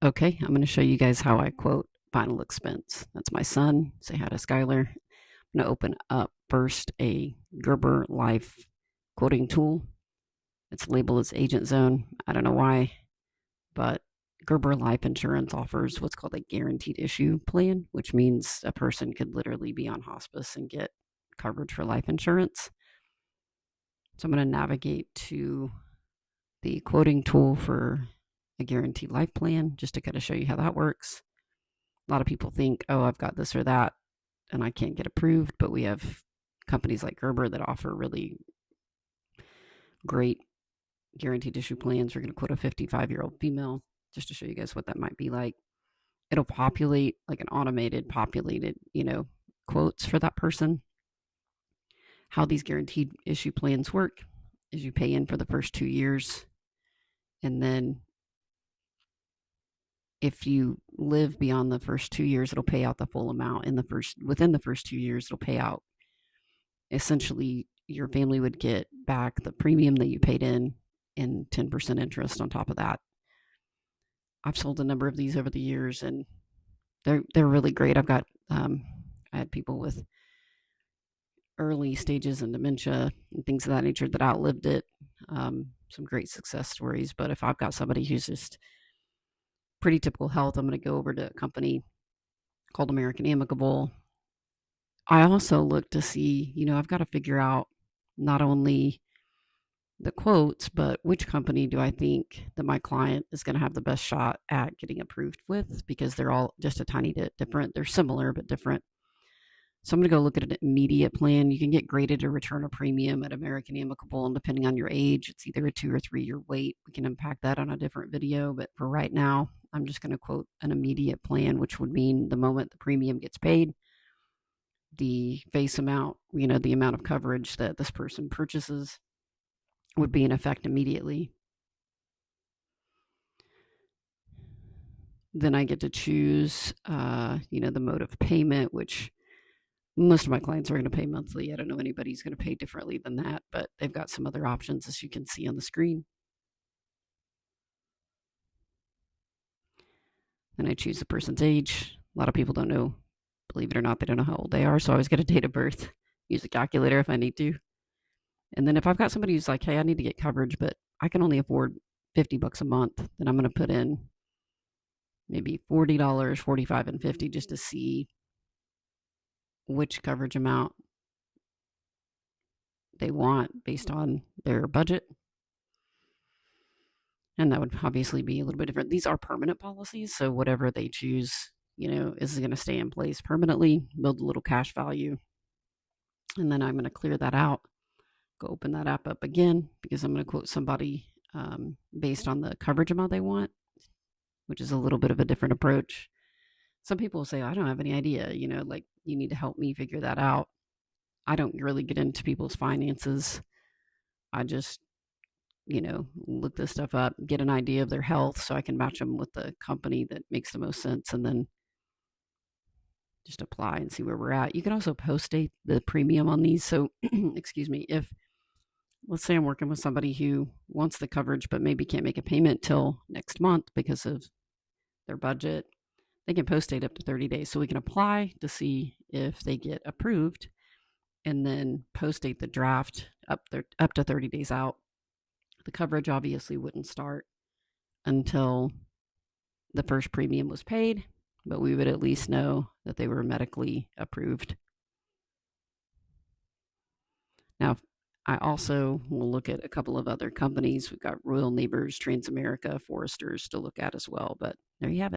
Okay, I'm going to show you guys how I quote final expense. That's my son. Say hi to Skylar. I'm going to open up first a Gerber Life quoting tool. It's labeled as Agent Zone. I don't know why, but Gerber Life Insurance offers what's called a guaranteed issue plan, which means a person could literally be on hospice and get coverage for life insurance. So I'm going to navigate to the quoting tool for a guaranteed life plan just to kind of show you how that works. A lot of people think, oh, I've got this or that and I can't get approved, but we have companies like Gerber that offer really great guaranteed issue plans. We're going to quote a 55-year-old female just to show you guys what that might be like. It'll populate like an automated populated, quotes for that person. How these guaranteed issue plans work is you pay in for the first 2 years, and then if you live beyond the first 2 years, it'll pay out the full amount. Within the first 2 years, it'll pay out. Essentially, your family would get back the premium that you paid in and 10% interest on top of that. I've sold a number of these over the years, and they're really great. I had people with early stages and dementia and things of that nature that outlived it. Some great success stories. But if I've got somebody who's just pretty typical health, I'm going to go over to a company called American Amicable. I also look to see, I've got to figure out not only the quotes, but which company do I think that my client is going to have the best shot at getting approved with, because they're all just a tiny bit different. They're similar, but different. So I'm going to go look at an immediate plan. You can get graded to return a premium at American Amicable, and depending on your age, it's either a 2 or 3 year wait. We can unpack that on a different video, but for right now, I'm just going to quote an immediate plan, which would mean the moment the premium gets paid, the face amount, the amount of coverage that this person purchases would be in effect immediately. Then I get to choose, the mode of payment, which most of my clients are going to pay monthly. I don't know anybody who's going to pay differently than that, but they've got some other options, as you can see on the screen. Then I choose the person's age. A lot of people don't know, believe it or not, they don't know how old they are. So I always get a date of birth, use a calculator if I need to. And then if I've got somebody who's like, hey, I need to get coverage, but I can only afford $50 a month, then I'm going to put in maybe $40, 45 and 50 just to see which coverage amount they want based on their budget. And that would obviously be a little bit different. These are permanent policies, so whatever they choose, is going to stay in place permanently, build a little cash value. And then I'm going to clear that out, go open that app up again, because I'm going to quote somebody based on the coverage amount they want, which is a little bit of a different approach. Some people say, I don't have any idea, like you need to help me figure that out. I don't really get into people's finances. I just, look this stuff up, get an idea of their health so I can match them with the company that makes the most sense, and then just apply and see where we're at. You can also post date the premium on these. So, excuse me, if let's say I'm working with somebody who wants the coverage but maybe can't make a payment till next month because of their budget, they can post date up to 30 days. So we can apply to see if they get approved, and then post date the draft up to 30 days out. The coverage obviously wouldn't start until the first premium was paid, but we would at least know that they were medically approved. Now, I also will look at a couple of other companies. We've got Royal Neighbors, Transamerica, Foresters to look at as well, but there you have it.